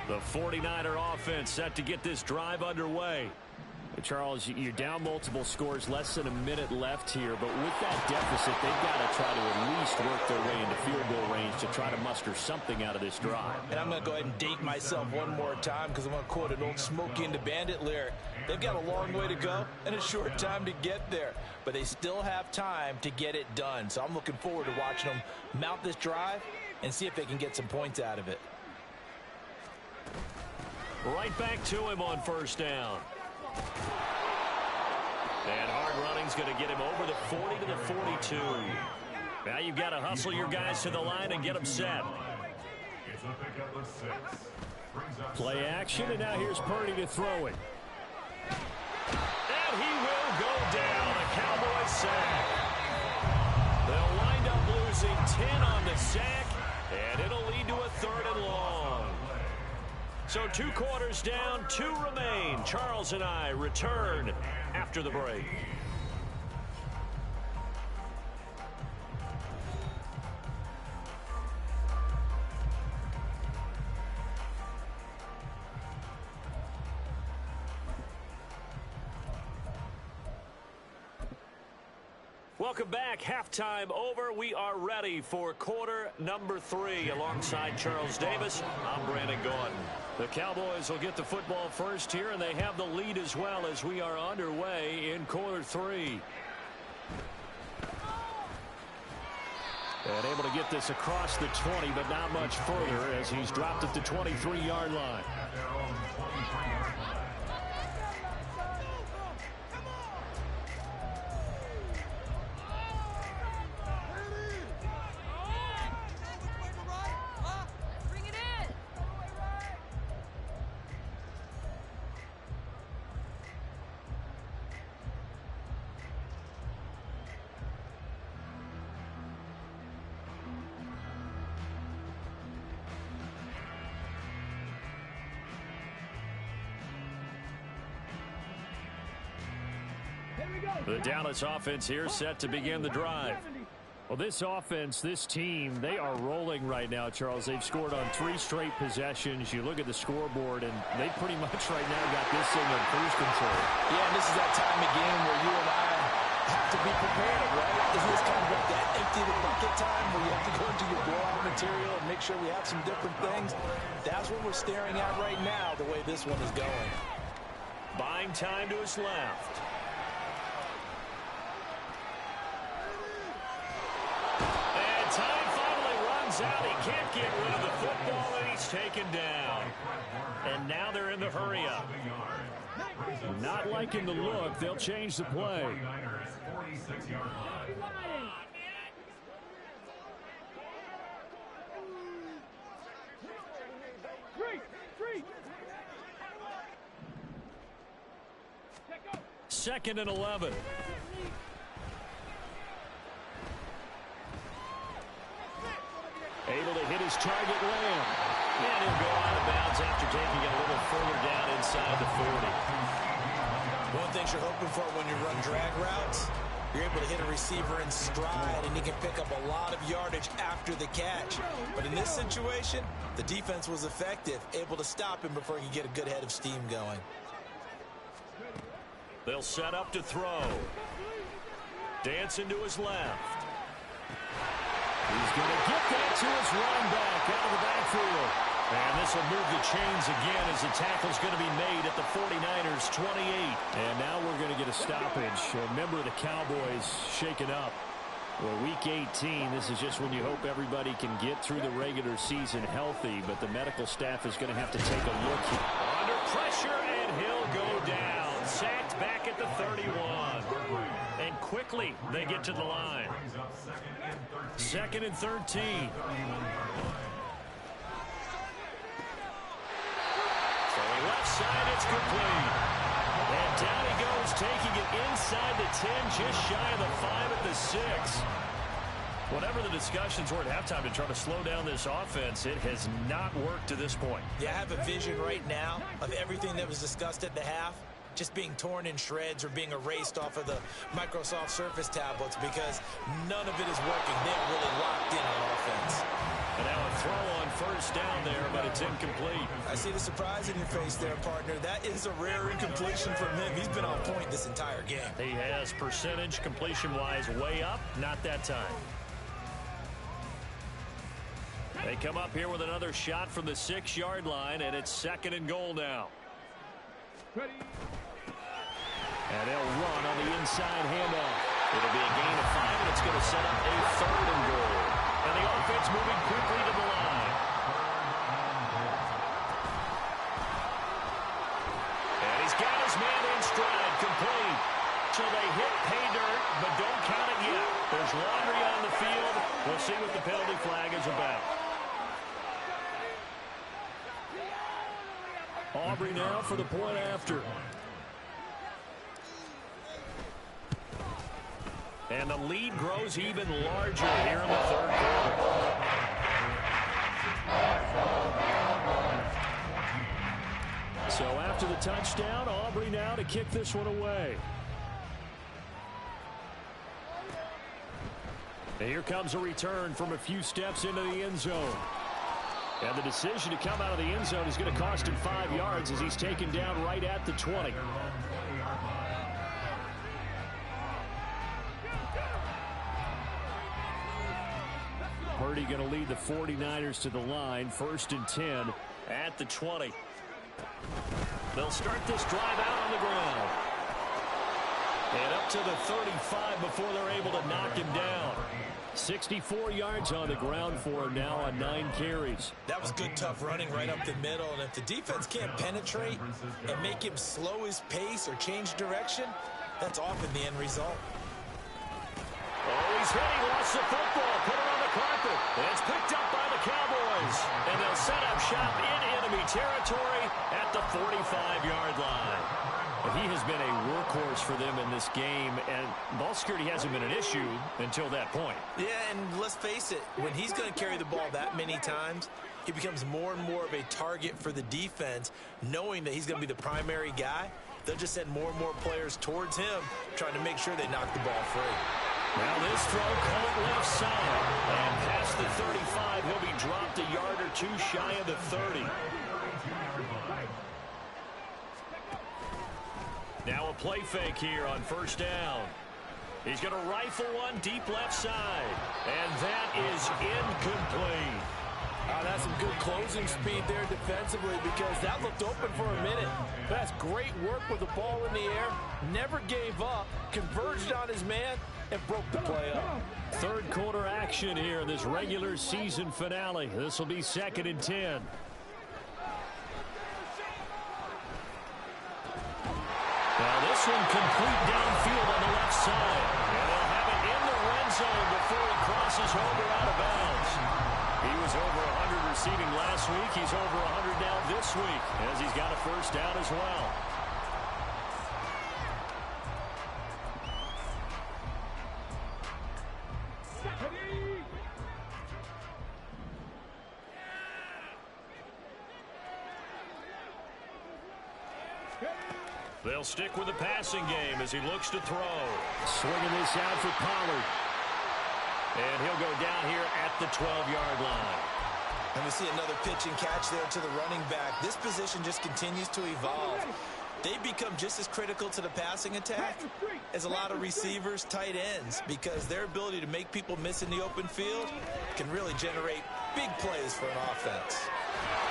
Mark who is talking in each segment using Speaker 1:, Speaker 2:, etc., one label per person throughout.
Speaker 1: The 49er offense set to get this drive underway. Charles, you're down multiple scores, less than a minute left here, but with that deficit, they've got to try to at least work their way into field goal range to try to muster something out of this drive.
Speaker 2: And I'm going to go ahead and date myself one more time because I'm going to quote an old Smokey and the Bandit lyric. They've got a long way to go and a short time to get there, but they still have time to get it done. So I'm looking forward to watching them mount this drive and see if they can get some points out of it.
Speaker 1: Right back to him on first down. And hard running's going to get him over the 40 to the 42. Now you've got to hustle your guys to the line and get them set. Play action, and now here's Purdy to throw it. And he will go down. A Cowboys sack. They'll wind up losing 10 on the sack, and it'll lead to a 3rd and long. So 2 quarters down, 2 remain. Charles and I return after the break. Welcome back. Halftime over. We are ready for quarter number 3. Alongside Charles Davis, I'm Brandon Gordon. The Cowboys will get the football first here, and they have the lead as well as we are underway in quarter 3. And able to get this across the 20, but not much further as he's dropped at the 23-yard line. The Dallas offense here set to begin the drive. Well, this offense, this team, they are rolling right now, Charles. They've scored on 3 straight possessions. You look at the scoreboard, and they pretty much right now got this thing on cruise control.
Speaker 2: Yeah, and this is that time of game where you and I have to be prepared, right? Isn't this kind of like that empty the bucket time where you have to go into your blowout material and make sure we have some different things? That's what we're staring at right now, the way this one is going.
Speaker 1: Buying time to his left. Time finally runs out. He can't get rid of the football, and he's taken down. And now they're in the hurry-up. Not liking the look. They'll change the play. Second and 11. Able to hit his target, Lamb. And he'll go out of bounds after taking it a little further down inside the 40.
Speaker 2: One thing you're hoping for when you run drag routes, you're able to hit a receiver in stride, and he can pick up a lot of yardage after the catch. But in this situation, the defense was effective, able to stop him before he could get a good head of steam going.
Speaker 1: They'll set up to throw. Dancing to his left. He's going to get that to his running back out of the backfield. And this will move the chains again as the tackle's going to be made at the 49ers 28. And now we're going to get a stoppage. A member of the Cowboys shaken up. Well, week 18, this is just when you hope everybody can get through the regular season healthy, but the medical staff is going to have to take a look here. Under pressure, and he'll go down. Sacked back at the 31. And quickly they get to the line. 2nd and 13. Left side, it's complete. And down he goes, taking it inside the 10, just shy of the 5 at the 6. Whatever the discussions were at halftime to try to slow down this offense, it has not worked to this point.
Speaker 2: Yeah, I have a vision right now of everything that was discussed at the half just being torn in shreds or being erased off of the Microsoft Surface tablets because none of it is working. They're really locked in on offense.
Speaker 1: And now a throw on 1st first down there, but it's incomplete.
Speaker 2: I see the surprise in your face there, partner. That is a rare incompletion from him. He's been on point this entire game.
Speaker 1: He has percentage completion-wise way up, not that time. They come up here with another shot from the 6-yard line, and it's 2nd and goal now.
Speaker 3: Ready.
Speaker 1: And they'll run on the inside handoff. It'll be a gain of 5, and it's going to set up a 3rd and goal. And the offense moving quickly to the line. And he's got his man in stride, complete. So they hit pay dirt, but don't count it yet. There's laundry on the field. We'll see what the penalty flag is about. Aubrey now for the point after. And the lead grows even larger here in the 3rd quarter. So after the touchdown, Aubrey now to kick this one away. And here comes a return from a few steps into the end zone. And the decision to come out of the end zone is going to cost him 5 yards as he's taken down right at the 20. Purdy going to lead the 49ers to the line. 1st and 10 at the 20. They'll start this drive out on the ground. And up to the 35 before they're able to knock him down. 64 yards on the ground for him now on 9 carries.
Speaker 2: That was good, tough running right up the middle. And if the defense can't penetrate and make him slow his pace or change direction, that's often the end result.
Speaker 1: Oh, he's hit. He lost the football. Put it on the carpet. And it's picked up by the Cowboys. And they'll set up shop in enemy territory at the 45-yard line. He has been a workhorse for them in this game, and ball security hasn't been an issue until that point.
Speaker 2: Yeah, and let's face it, when he's going to carry the ball that many times, he becomes more and more of a target for the defense, knowing that he's going to be the primary guy. They'll just send more and more players towards him, trying to make sure they knock the ball free.
Speaker 1: Now this throw caught left side, and past the 35, he'll be dropped a yard or two shy of the 30. Now a play fake here on 1st down. He's going to rifle one deep left side. And that is incomplete.
Speaker 2: That's some good closing speed there defensively because that looked open for a minute. That's great work with the ball in the air. Never gave up. Converged on his man and broke the play up.
Speaker 1: 3rd quarter action here in this regular season finale. This will be 2nd and 10. Now this one complete downfield on the left side. And they'll have it in the red zone before he crosses over out of bounds. He was over 100 receiving last week. He's over 100 now this week as he's got a 1st down as well. They'll stick with the passing game as he looks to throw. Swinging this out for Pollard. And he'll go down here at the 12-yard line.
Speaker 2: And we see another pitch and catch there to the running back. This position just continues to evolve. They become just as critical to the passing attack as a lot of receivers, tight ends, because their ability to make people miss in the open field can really generate big plays for an offense.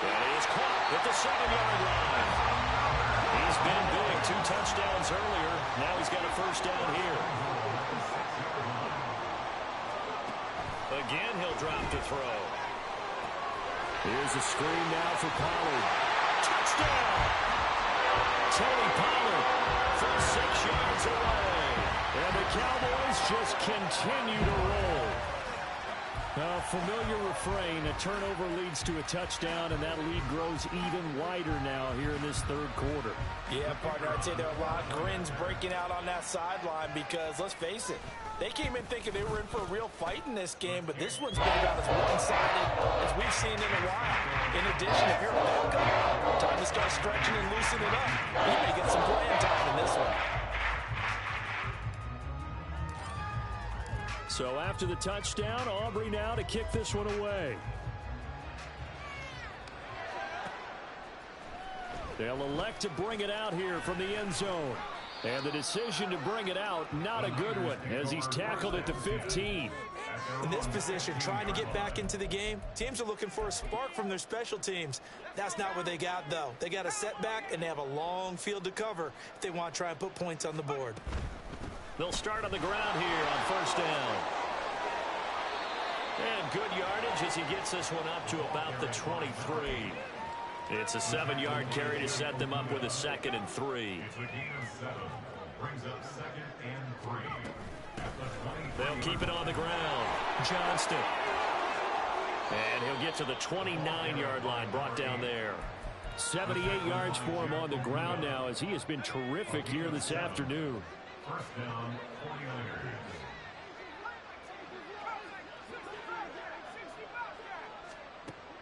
Speaker 1: And he is caught at the 7-yard line. He's been big. 2 touchdowns earlier. Now he's got a 1st down here. Again, he'll drop to throw. Here's a screen now for Pollard. Touchdown! Tony Pollard from 6 yards away. And the Cowboys just continue to roll. A familiar refrain, a turnover leads to a touchdown, and that lead grows even wider now here in this 3rd quarter.
Speaker 2: Yeah, partner, I'd say there are a lot of grins breaking out on that sideline because, let's face it, they came in thinking they were in for a real fight in this game, but this one's been about as one-sided as we've seen in a while. In addition, if you're a backup, time to start stretching and loosening up. You may get some playing time in this one.
Speaker 1: So after the touchdown, Aubrey now to kick this one away. They'll elect to bring it out here from the end zone. And the decision to bring it out, not a good one, as he's tackled at the 15.
Speaker 2: In this position, trying to get back into the game, teams are looking for a spark from their special teams. That's not what they got, though. They got a setback, and they have a long field to cover if they want to try and put points on the board.
Speaker 1: They'll start on the ground here on first down. And good yardage as he gets this one up to about the 23. It's a 7-yard carry to set them up with a 2nd and 3. They'll keep it on the ground. Johnston. And he'll get to the 29-yard line, brought down there. 78 yards for him on the ground now, as he has been terrific here this afternoon.
Speaker 3: First down, 49ers.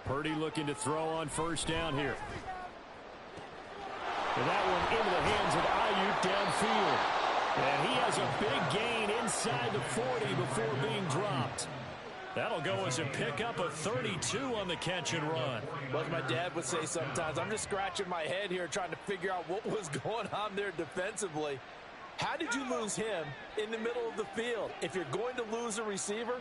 Speaker 1: Purdy looking to throw on first down here. And that one into the hands of Ayuk downfield. And he has a big gain inside the 40 before being dropped. That'll go as a pickup of 32 on the catch and run.
Speaker 2: Well, as my dad would say sometimes, I'm just scratching my head here trying to figure out what was going on there defensively. How did you lose him in the middle of the field? If you're going to lose a receiver,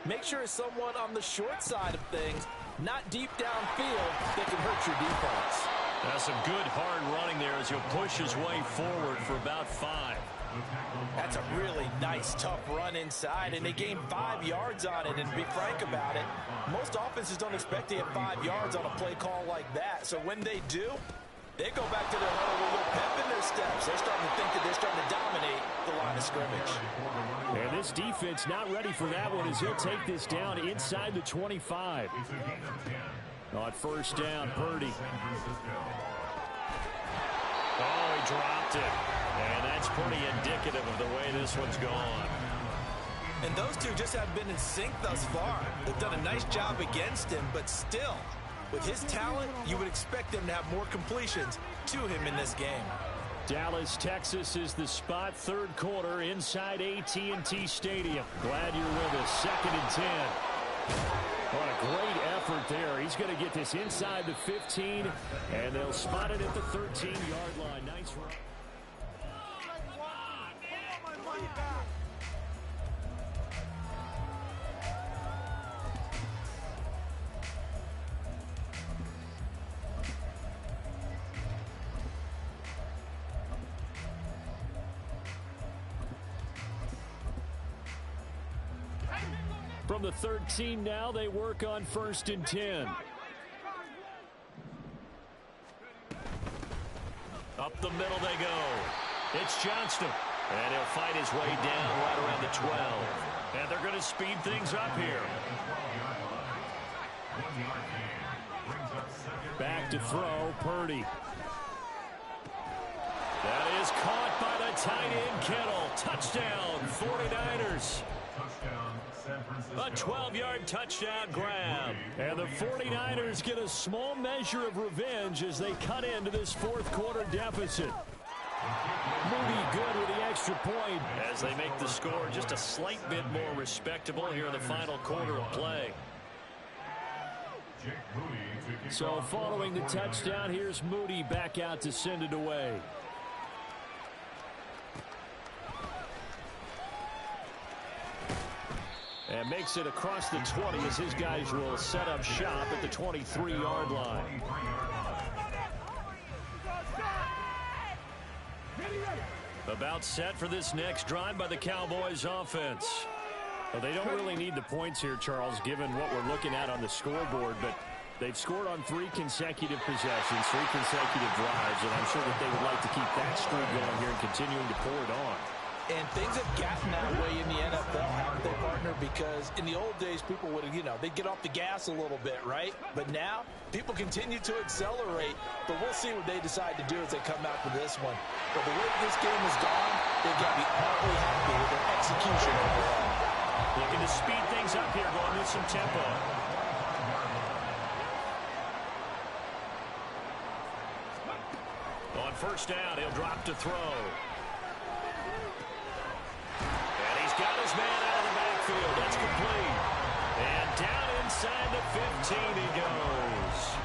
Speaker 2: make sure it's someone on the short side of things, not deep downfield, that can hurt your defense.
Speaker 1: That's some good hard running there as he'll push his way forward for about 5.
Speaker 2: That's a really nice, tough run inside, and they gained 5 yards on it. And to be frank about it, most offenses don't expect to get 5 yards on a play call like that. So when they do, they go back to their huddle with a little pep in their steps. They're starting to think that they're starting to dominate the line of scrimmage.
Speaker 1: And this defense not ready for that one as he'll take this down inside the 25. On first down, Purdy. Oh, he dropped it. And that's pretty indicative of the way this one's gone.
Speaker 2: And those two just haven't been in sync thus far. They've done a nice job against him, but still, with his talent, you would expect them to have more completions to him in this game.
Speaker 1: Dallas, Texas is the spot. Third quarter inside AT&T Stadium. Glad you're with us. 2nd and 10. What a great effort there. He's going to get this inside the 15, and they'll spot it at the 13-yard line. Nice run. From the 13 now, they work on 1st and 10. Up the middle they go. It's Johnston. And he'll fight his way down right around the 12. And they're going to speed things up here. Back to throw, Purdy. That is caught by the tight end, Kittle. Touchdown, 49ers. A 12-yard touchdown grab. And the 49ers get a small measure of revenge as they cut into this fourth quarter deficit. Moody good with the extra point as they make the score just a slight bit more respectable here in the final quarter of play. So following the touchdown, here's Moody back out to send it away. And makes it across the 20 as his guys will set up shop at the 23-yard line. About set for this next drive by the Cowboys offense. Well, they don't really need the points here, Charles, given what we're looking at on the scoreboard, but they've scored on 3 consecutive possessions, 3 consecutive drives, and I'm sure that they would like to keep that streak going here and continuing to pour it on.
Speaker 2: And things have gotten that way in the NFL, haven't they, partner? Because in the old days, people would, they'd get off the gas a little bit, right? But now, people continue to accelerate. But we'll see what they decide to do as they come out for this one. But the way this game has gone, they've got to be awfully happy with their execution overall.
Speaker 1: Looking to speed things up here, going with some tempo. On first down, he'll drop to throw. Got his man out of the backfield. That's complete. And down inside the 15 he goes.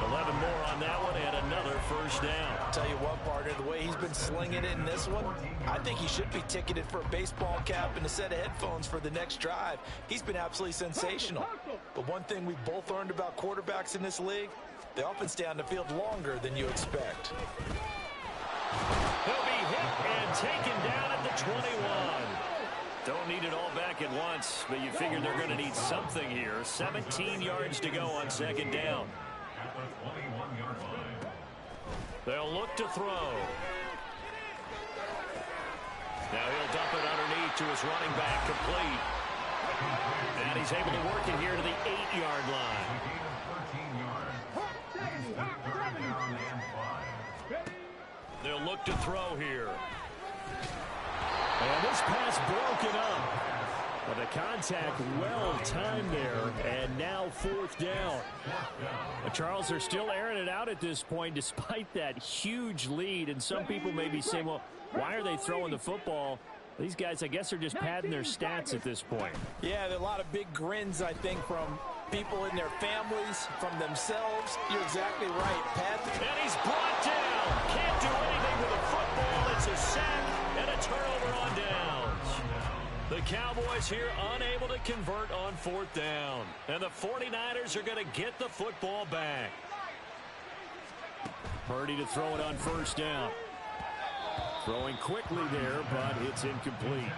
Speaker 1: The 11 more on that one and another first down.
Speaker 2: I'll tell you what, partner, the way he's been slinging it in this one, I think he should be ticketed for a baseball cap and a set of headphones for the next drive. He's been absolutely sensational. But one thing we've both learned about quarterbacks in this league, they often stay on the field longer than you expect.
Speaker 1: He'll be hit and taken down at the 21. Don't need it all back at once, but you figure they're going to need something here. 17 yards to go on second down.
Speaker 3: At the 21-yard line.
Speaker 1: They'll look to throw. Now he'll dump it underneath to his running back, complete. And he's able to work it here to the 8-yard line. They'll look to throw here. And this pass broken up. But the contact well timed there, and now fourth down. Charles, they're still airing it out at this point despite that huge lead. And some people may be saying, well, why are they throwing the football? These guys, I guess, are just padding their stats at this point.
Speaker 2: Yeah, there are a lot of big grins, I think, from people in their families, from themselves. You're exactly right, Pat.
Speaker 1: And he's brought down. Can't do anything with a football. It's a sack and a turnover on downs. The Cowboys here unable to convert on fourth down. And the 49ers are going to get the football back. Purdy to throw it on first down. Throwing quickly there, but it's incomplete.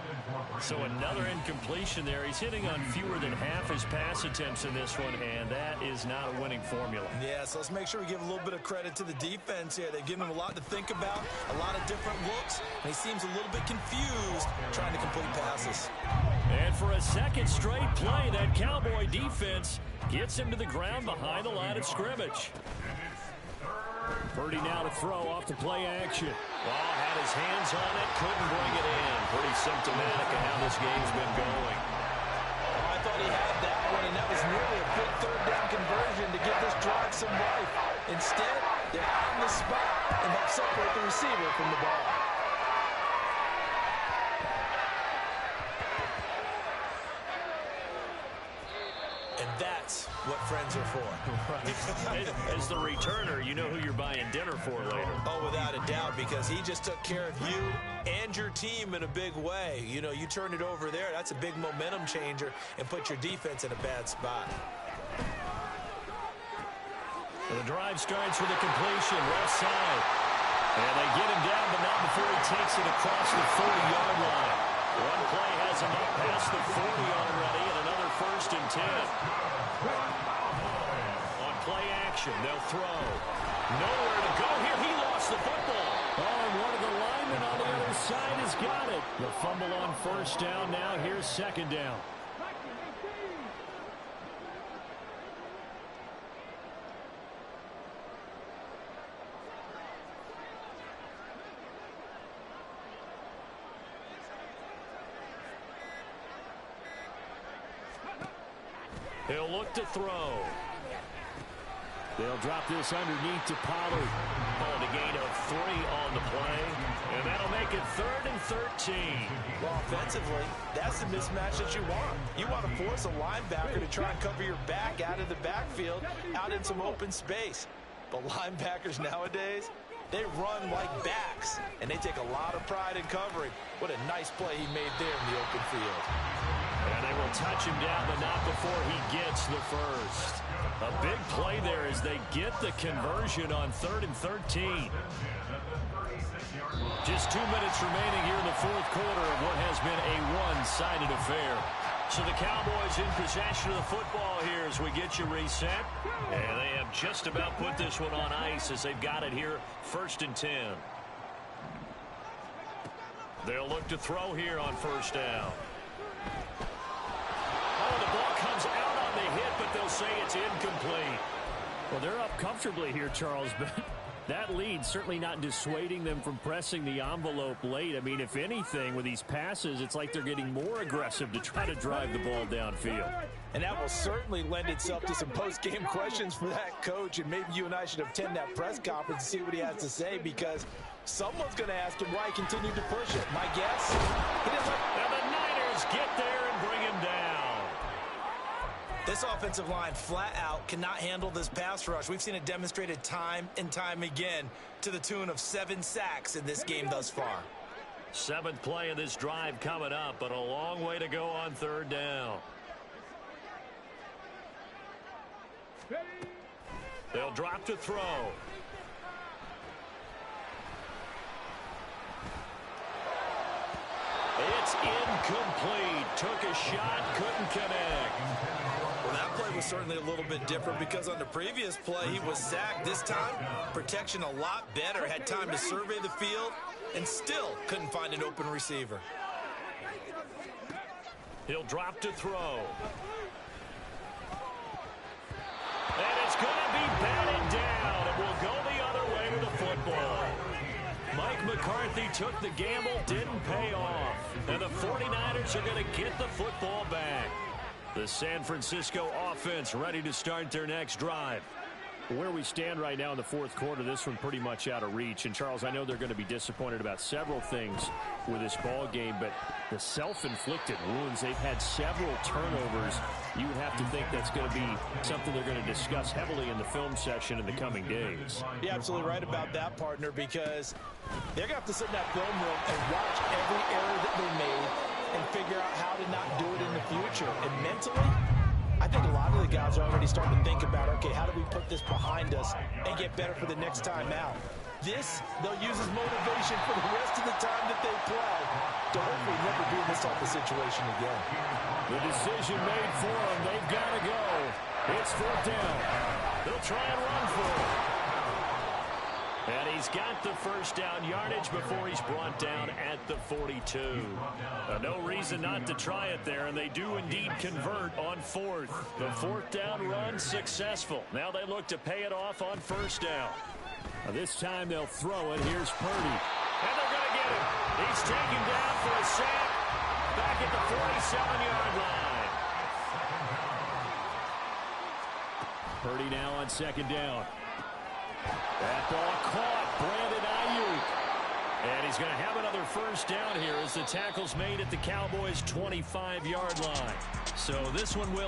Speaker 1: So another incompletion there. He's hitting on fewer than half his pass attempts in this one, and that is not a winning formula.
Speaker 2: Yeah, so let's make sure we give a little bit of credit to the defense here. They've given him a lot to think about, a lot of different looks, and he seems a little bit confused trying to complete passes.
Speaker 1: And for a second straight play, that Cowboy defense gets him to the ground behind the line of scrimmage. Purdy now to throw off the play action. Well, had his hands on it, couldn't bring it in. Pretty symptomatic of how this game's been going.
Speaker 2: Oh, I thought he had that one, and that was nearly a big third down conversion to give this drive some life. Instead, they're on the spot and help separate the receiver from the ball. And that's what friends are for.
Speaker 1: Right. As the returner, you know who you're buying dinner for later.
Speaker 2: Oh, without a doubt, because he just took care of you and your team in a big way. You know, you turn it over there, that's a big momentum changer and put your defense in a bad spot.
Speaker 1: The drive starts with a completion, left side. And they get him down, but not before he takes it across the 40-yard line. One play has him up past the 40 already, and another 1st and 10. On play action, they'll throw. Nowhere to go here. He lost the football. Oh, and one of the linemen on the other side has got it. The fumble on first down. Now here's second down. He'll look to throw. They'll drop this underneath to Pollard. On a gain of 3 on the play. And that'll make it 3rd and 13.
Speaker 2: Well, offensively, that's the mismatch that you want. You want to force a linebacker to try and cover your back out of the backfield, out in some open space. But linebackers nowadays, they run like backs, and they take a lot of pride in covering. What a nice play he made there in the open field.
Speaker 1: And they will touch him down, but not before he gets the first. A big play there as they get the conversion on 3rd and 13. Just 2 minutes remaining here in the fourth quarter of what has been a one-sided affair. So the Cowboys in possession of the football here as we get you reset. And they have just about put this one on ice as they've got it here, 1st and 10. They'll look to throw here on first down. Oh, the ball comes out on the hit, but they'll say it's incomplete. Well, they're up comfortably here, Charles, but that lead certainly not dissuading them from pressing the envelope late. I mean, if anything, with these passes, it's like they're getting more aggressive to try to drive the ball downfield.
Speaker 2: And that will certainly lend itself to some post-game questions for that coach, and maybe you and I should attend that press conference and see what he has to say, because someone's going to ask him why he continued to push it. My guess? He didn't let...
Speaker 1: And the Niners get there and bring him down.
Speaker 2: The This offensive line flat out cannot handle this pass rush. We've seen it demonstrated time and time again to the tune of 7 sacks in this game thus far.
Speaker 1: 7th play of this drive coming up, but a long way to go on 3rd down. They'll drop to throw. It's incomplete. Took a shot, couldn't connect.
Speaker 2: Well, that play was certainly a little bit different because on the previous play, he was sacked. This time, protection a lot better. Had time to survey the field and still couldn't find an open receiver.
Speaker 1: He'll drop to throw. And it's going to be batted down. It will go the other way with the football. Mike McCarthy took the gamble, didn't pay off. And the 49ers are going to get the football back. The San Francisco offense ready to start their next drive.
Speaker 4: Where we stand right now in the 4th quarter, this one pretty much out of reach. And, Charles, I know they're going to be disappointed about several things with this ball game, but the self-inflicted wounds, they've had several turnovers. You would have to think that's going to be something they're going to discuss heavily in the film session in the coming days.
Speaker 2: You're absolutely right about that, partner, because they're going to have to sit in that film room and watch every error that they made and figure out how to not do it in the future. And mentally, I think a lot of the guys are already starting to think about, okay, how do we put this behind us and get better for the next time out? This, they'll use as motivation for the rest of the time that they play to hopefully never be in this type of situation again.
Speaker 4: The decision made for them. They've got to go. It's 4th down.
Speaker 1: They'll try and run for it. And he's got the first down yardage before he's brought down at the 42. No reason not to try it there, and they do indeed convert on 4th. The 4th down run successful. Now they look to pay it off on 1st down.
Speaker 4: This time they'll throw it. Here's Purdy.
Speaker 1: And they're going to get him. He's taken down for a sack back at the 47-yard line.
Speaker 4: Purdy now on 2nd down. That ball caught. Brandon Ayuk.
Speaker 1: And he's going to have another first down here as the tackle's made at the Cowboys' 25-yard line. So this one will